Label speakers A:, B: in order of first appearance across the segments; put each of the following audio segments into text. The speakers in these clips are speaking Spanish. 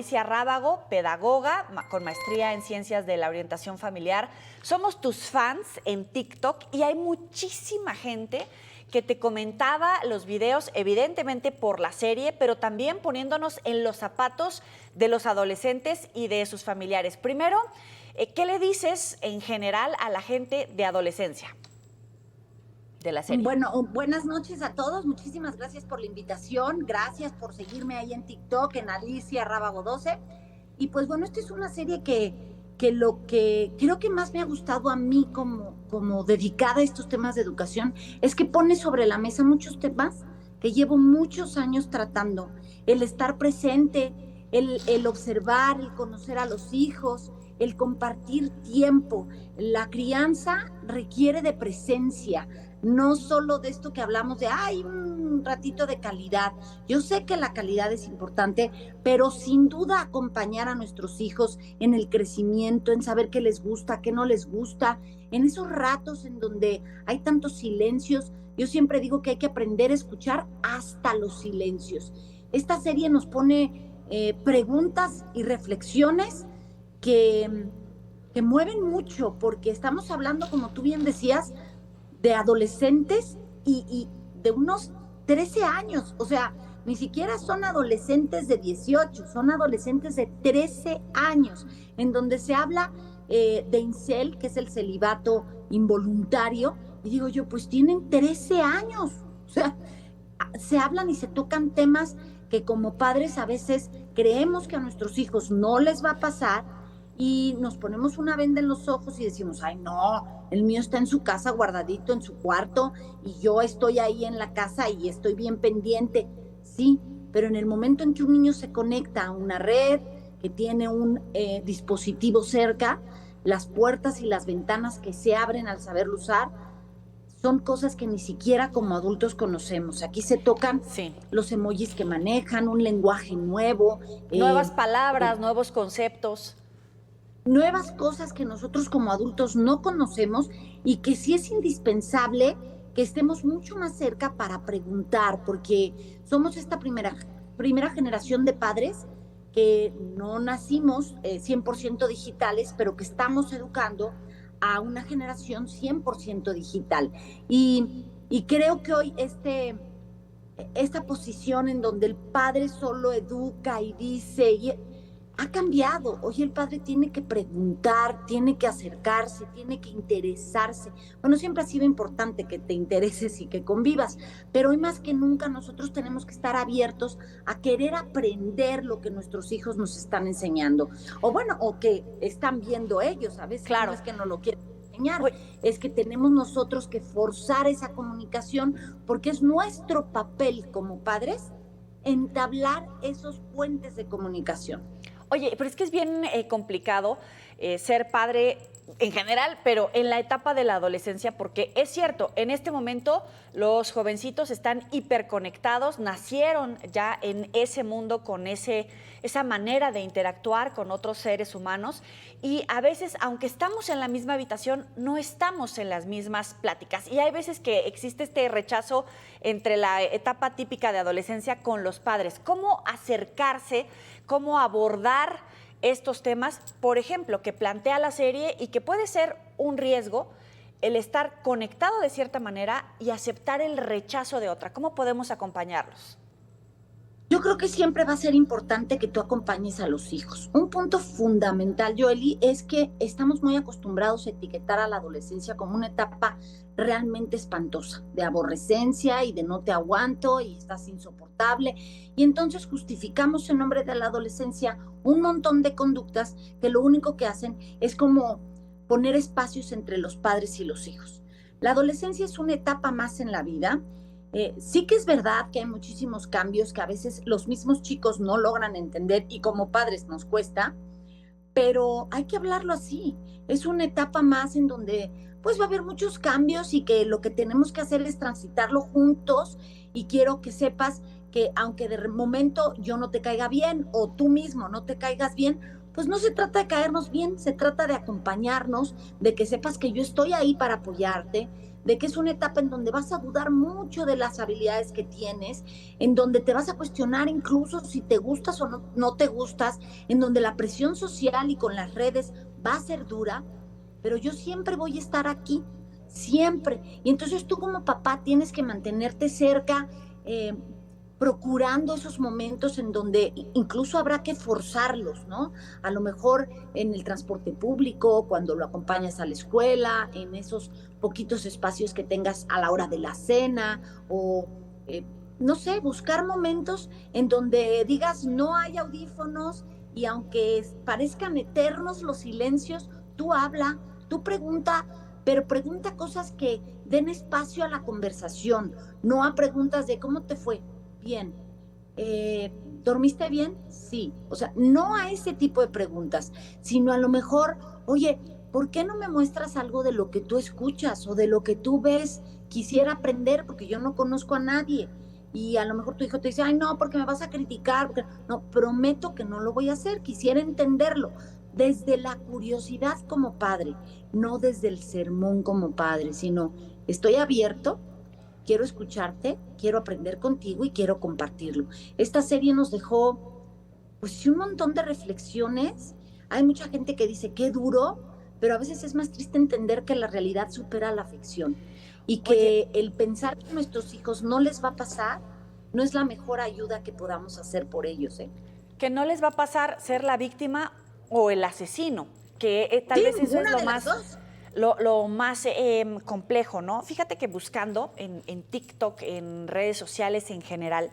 A: Alicia Rábago, pedagoga con maestría en Ciencias de la Orientación Familiar. Somos tus fans en TikTok y hay muchísima gente que te comentaba los videos, evidentemente por la serie, pero también poniéndonos en los zapatos de los adolescentes y de sus familiares. Primero, ¿qué le dices en general a la gente de adolescencia de la serie?
B: Bueno, buenas noches a todos. Muchísimas gracias por la invitación. Gracias por seguirme ahí en TikTok, en Alicia Rábago 12. Y pues bueno, esta es una serie que lo que creo que más me ha gustado a mí como dedicada a estos temas de educación es que pone sobre la mesa muchos temas que llevo muchos años tratando. El estar presente, el observar, el conocer a los hijos, el compartir tiempo. La crianza requiere de presencia, no solo de esto que hablamos de, un ratito de calidad. Yo sé que la calidad es importante, pero sin duda acompañar a nuestros hijos en el crecimiento, en saber qué les gusta, qué no les gusta, en esos ratos en donde hay tantos silencios. Yo siempre digo que hay que aprender a escuchar hasta los silencios. Esta serie nos pone preguntas y reflexiones que mueven mucho, porque estamos hablando, como tú bien decías, de adolescentes y de unos 13 años, o sea, ni siquiera son adolescentes de 18, son adolescentes de 13 años, en donde se habla de incel, que es el celibato involuntario, y digo yo, pues tienen 13 años, o sea, se hablan y se tocan temas que como padres a veces creemos que a nuestros hijos no les va a pasar, y nos ponemos una venda en los ojos y decimos, ay no, el mío está en su casa guardadito en su cuarto y yo estoy ahí en la casa y estoy bien pendiente. Sí, pero en el momento en que un niño se conecta a una red, que tiene un dispositivo cerca, las puertas y las ventanas que se abren al saberlo usar, son cosas que ni siquiera como adultos conocemos. Aquí se tocan los emojis que manejan, un lenguaje nuevo.
A: Nuevas palabras, nuevos conceptos.
B: Nuevas cosas que nosotros como adultos no conocemos y que sí es indispensable que estemos mucho más cerca para preguntar, porque somos esta primera generación de padres que no nacimos 100% digitales, pero que estamos educando a una generación 100% digital. Y creo que hoy esta posición en donde el padre solo educa y dice, ha cambiado. Hoy el padre tiene que preguntar, tiene que acercarse, tiene que interesarse. Bueno, siempre ha sido importante que te intereses y que convivas, pero hoy más que nunca nosotros tenemos que estar abiertos a querer aprender lo que nuestros hijos nos están enseñando. O bueno, o que están viendo ellos. A veces
A: claro.
B: No es que no lo quieren enseñar, es que tenemos nosotros que forzar esa comunicación, porque es nuestro papel como padres entablar esos puentes de comunicación.
A: Oye, pero es que es bien complicado ser padre en general, pero en la etapa de la adolescencia, porque es cierto, en este momento los jovencitos están hiperconectados, nacieron ya en ese mundo con esa manera de interactuar con otros seres humanos y a veces, aunque estamos en la misma habitación, no estamos en las mismas pláticas. Y hay veces que existe este rechazo entre la etapa típica de adolescencia con los padres. ¿Cómo acercarse, cómo abordar estos temas, por ejemplo, que plantea la serie y que puede ser un riesgo el estar conectado de cierta manera y aceptar el rechazo de otra? ¿Cómo podemos acompañarlos?
B: Yo creo que siempre va a ser importante que tú acompañes a los hijos. Un punto fundamental, Joely, es que estamos muy acostumbrados a etiquetar a la adolescencia como una etapa realmente espantosa, de aborrecencia y de no te aguanto y estás insoportable. Y entonces justificamos en nombre de la adolescencia un montón de conductas que lo único que hacen es como poner espacios entre los padres y los hijos. La adolescencia es una etapa más en la vida. Sí que es verdad que hay muchísimos cambios que a veces los mismos chicos no logran entender y como padres nos cuesta, pero hay que hablarlo así. Es una etapa más en donde pues va a haber muchos cambios y que lo que tenemos que hacer es transitarlo juntos, y quiero que sepas que aunque de momento yo no te caiga bien o tú mismo no te caigas bien, pues no se trata de caernos bien, se trata de acompañarnos, de que sepas que yo estoy ahí para apoyarte, de que es una etapa en donde vas a dudar mucho de las habilidades que tienes, en donde te vas a cuestionar incluso si te gustas o no te gustas, en donde la presión social y con las redes va a ser dura, pero yo siempre voy a estar aquí, siempre. Y entonces tú como papá tienes que mantenerte cerca, procurando esos momentos en donde incluso habrá que forzarlos, ¿no? A lo mejor en el transporte público, cuando lo acompañas a la escuela, en esos poquitos espacios que tengas a la hora de la cena, o no sé, buscar momentos en donde digas no hay audífonos y aunque parezcan eternos los silencios, tú habla, tú pregunta, pero pregunta cosas que den espacio a la conversación, no a preguntas de cómo te fue. Bien. ¿Dormiste bien? Sí. O sea, no a ese tipo de preguntas, sino a lo mejor, oye, ¿por qué no me muestras algo de lo que tú escuchas o de lo que tú ves? Quisiera aprender porque yo no conozco a nadie. Y a lo mejor tu hijo te dice, ay, no, porque me vas a criticar. No, prometo que no lo voy a hacer. Quisiera entenderlo desde la curiosidad como padre, no desde el sermón como padre, sino estoy abierto, quiero escucharte, quiero aprender contigo y quiero compartirlo. Esta serie nos dejó, pues sí, un montón de reflexiones. Hay mucha gente que dice, qué duro, pero a veces es más triste entender que la realidad supera la ficción y que
A: Oye,
B: el pensar que a nuestros hijos no les va a pasar no es la mejor ayuda que podamos hacer por ellos, ¿eh?
A: que no les va a pasar ser la víctima o el asesino, que tal
B: Sí,
A: vez eso es
B: ninguna de las dos.
A: lo más complejo, ¿no? Fíjate que buscando en TikTok, en redes sociales en general,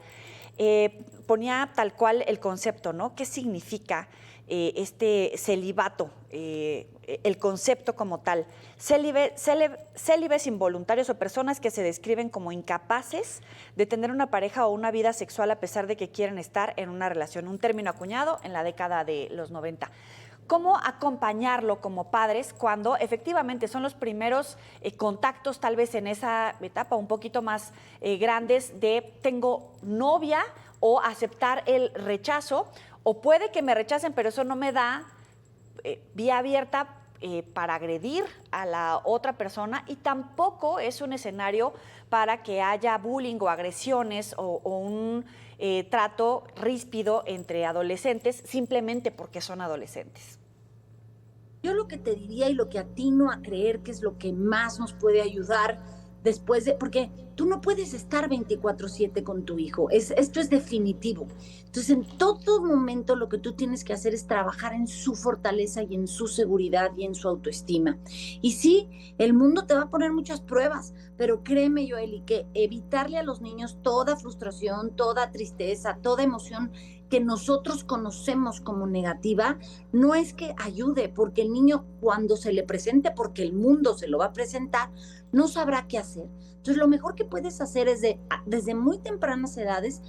A: ponía tal cual el concepto, ¿no? ¿Qué significa este celibato? El concepto como tal. Célibes involuntarios o personas que se describen como incapaces de tener una pareja o una vida sexual a pesar de que quieren estar en una relación. Un término acuñado en la década de los 90. ¿Cómo acompañarlo como padres cuando efectivamente son los primeros contactos, tal vez en esa etapa un poquito más grandes, de tengo novia, o aceptar el rechazo, o puede que me rechacen, pero eso no me da vía abierta para agredir a la otra persona, y tampoco es un escenario para que haya bullying o agresiones o un trato ríspido entre adolescentes simplemente porque son adolescentes?
B: Yo lo que te diría y lo que atino a creer que es lo que más nos puede ayudar después de, porque tú no puedes estar 24/7 con tu hijo, esto es definitivo. Entonces, en todo momento lo que tú tienes que hacer es trabajar en su fortaleza y en su seguridad y en su autoestima. Y sí, el mundo te va a poner muchas pruebas, pero créeme, Joely, que evitarle a los niños toda frustración, toda tristeza, toda emoción que nosotros conocemos como negativa, no es que ayude, porque el niño cuando se le presente, porque el mundo se lo va a presentar, no sabrá qué hacer. Entonces, lo mejor que puedes hacer es desde muy tempranas edades,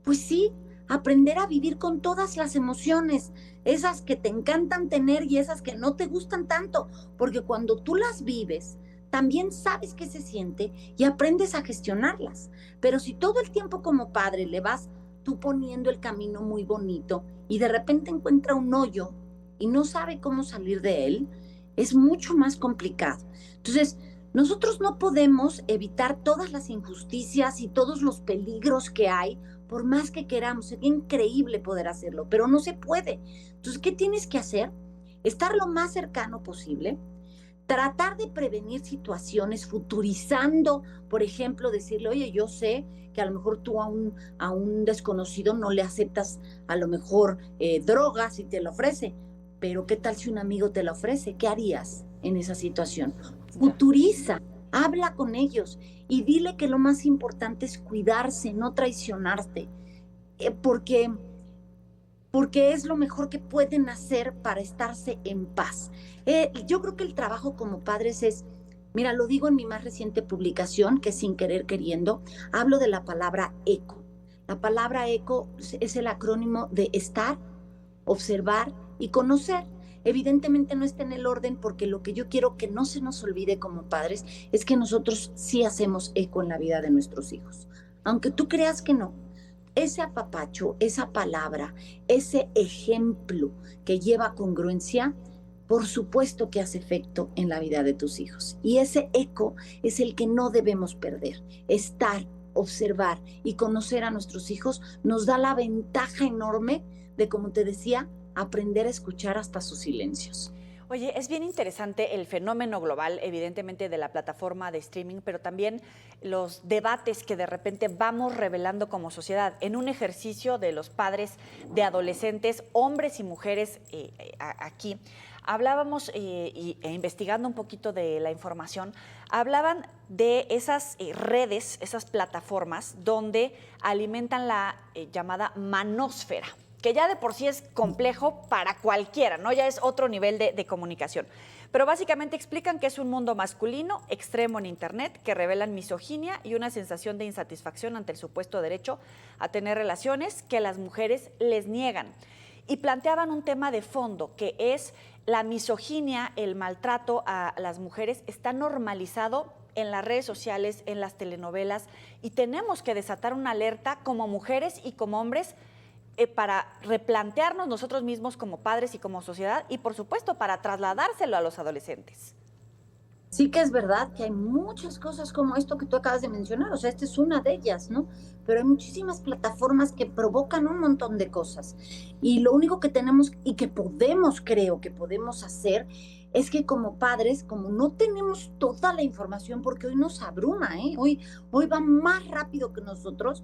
B: pues sí, aprender a vivir con todas las emociones, esas que te encantan tener y esas que no te gustan tanto, porque cuando tú las vives, también sabes qué se siente y aprendes a gestionarlas. Pero si todo el tiempo como padre le vas tú poniendo el camino muy bonito y de repente encuentra un hoyo y no sabe cómo salir de él, es mucho más complicado. Entonces, nosotros no podemos evitar todas las injusticias y todos los peligros que hay, por más que queramos. Sería increíble poder hacerlo, pero no se puede. Entonces, ¿qué tienes que hacer? Estar lo más cercano posible, tratar de prevenir situaciones futurizando, por ejemplo, decirle, oye, yo sé que a lo mejor tú a un desconocido no le aceptas a lo mejor drogas si te lo ofrece, pero ¿qué tal si un amigo te la ofrece? ¿Qué harías en esa situación?
A: Ya.
B: Futuriza, habla con ellos y dile que lo más importante es cuidarse, no traicionarte, porque es lo mejor que pueden hacer para estarse en paz. Yo creo que el trabajo como padres es, mira, lo digo en mi más reciente publicación, que es Sin Querer Queriendo, hablo de la palabra eco. La palabra eco es el acrónimo de estar, observar y conocer. Evidentemente no está en el orden, porque lo que yo quiero que no se nos olvide como padres es que nosotros sí hacemos eco en la vida de nuestros hijos. Aunque tú creas que no, ese apapacho, esa palabra, ese ejemplo que lleva congruencia, por supuesto que hace efecto en la vida de tus hijos. Y ese eco es el que no debemos perder. Estar, observar y conocer a nuestros hijos nos da la ventaja enorme de, como te decía, aprender a escuchar hasta sus silencios.
A: Oye, es bien interesante el fenómeno global, evidentemente, de la plataforma de streaming, pero también los debates que de repente vamos revelando como sociedad en un ejercicio de los padres de adolescentes, hombres y mujeres aquí. Hablábamos, investigando un poquito de la información, hablaban de esas redes, esas plataformas donde alimentan la llamada manósfera, que ya de por sí es complejo para cualquiera, ¿no? Ya es otro nivel de comunicación. Pero básicamente explican que es un mundo masculino extremo en Internet, que revelan misoginia y una sensación de insatisfacción ante el supuesto derecho a tener relaciones que las mujeres les niegan. Y planteaban un tema de fondo, que es la misoginia, el maltrato a las mujeres, está normalizado en las redes sociales, en las telenovelas, y tenemos que desatar una alerta como mujeres y como hombres para replantearnos nosotros mismos como padres y como sociedad y, por supuesto, para trasladárselo a los adolescentes.
B: Sí que es verdad que hay muchas cosas como esto que tú acabas de mencionar, o sea, esta es una de ellas, ¿no? Pero hay muchísimas plataformas que provocan un montón de cosas. Y lo único que tenemos y que podemos, creo que podemos hacer, es que como padres, como no tenemos toda la información, porque hoy nos abruma, ¿eh? Hoy va más rápido que nosotros,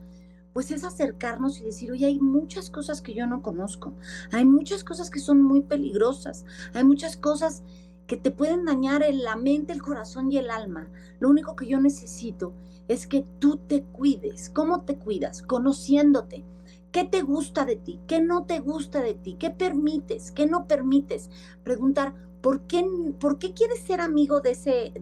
B: pues es acercarnos y decir, oye, hay muchas cosas que yo no conozco, hay muchas cosas que son muy peligrosas, hay muchas cosas que te pueden dañar en la mente, el corazón y el alma. Lo único que yo necesito es que tú te cuides. ¿Cómo te cuidas? Conociéndote. ¿Qué te gusta de ti? ¿Qué no te gusta de ti? ¿Qué permites? ¿Qué no permites? Preguntar, ¿por qué quieres ser amigo de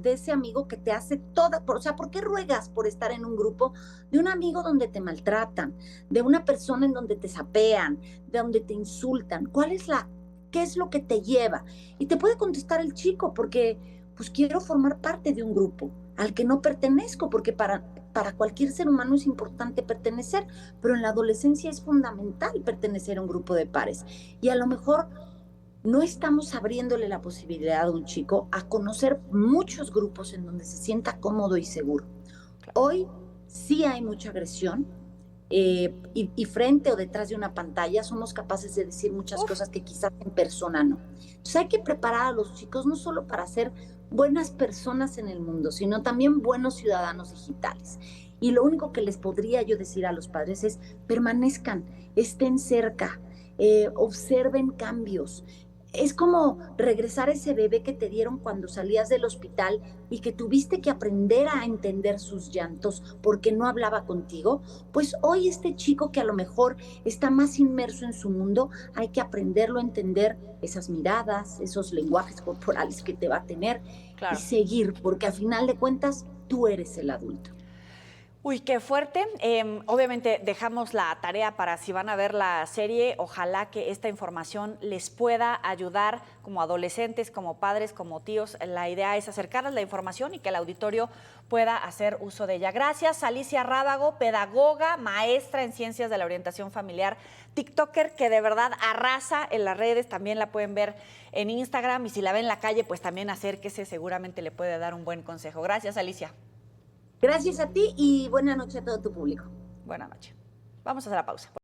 B: ese amigo que te hace toda, o sea, ¿por qué ruegas por estar en un grupo de un amigo donde te maltratan, de una persona en donde te sapean, de donde te insultan? ¿Qué es lo que te lleva? Y te puede contestar el chico, porque pues quiero formar parte de un grupo al que no pertenezco, porque para cualquier ser humano es importante pertenecer, pero en la adolescencia es fundamental pertenecer a un grupo de pares. Y a lo mejor no estamos abriéndole la posibilidad a un chico a conocer muchos grupos en donde se sienta cómodo y seguro. Hoy sí hay mucha agresión, y frente o detrás de una pantalla somos capaces de decir muchas cosas que quizás en persona no. Entonces hay que preparar a los chicos no solo para ser buenas personas en el mundo, sino también buenos ciudadanos digitales. Y lo único que les podría yo decir a los padres es permanezcan, estén cerca, observen cambios. Es como regresar a ese bebé que te dieron cuando salías del hospital y que tuviste que aprender a entender sus llantos porque no hablaba contigo. Pues hoy este chico que a lo mejor está más inmerso en su mundo, hay que aprenderlo a entender esas miradas, esos lenguajes corporales que te va a tener, y
A: Claro.
B: seguir, porque al final de cuentas tú eres el adulto.
A: Uy, qué fuerte. Obviamente dejamos la tarea para si van a ver la serie. Ojalá que esta información les pueda ayudar como adolescentes, como padres, como tíos. La idea es acercarles la información y que el auditorio pueda hacer uso de ella. Gracias, Alicia Rábago, pedagoga, maestra en ciencias de la orientación familiar, TikToker que de verdad arrasa en las redes. También la pueden ver en Instagram y si la ven en la calle, pues también acérquese, seguramente le puede dar un buen consejo. Gracias, Alicia.
B: Gracias a ti y buena noche a todo tu público.
A: Buenas noches. Vamos a hacer la pausa.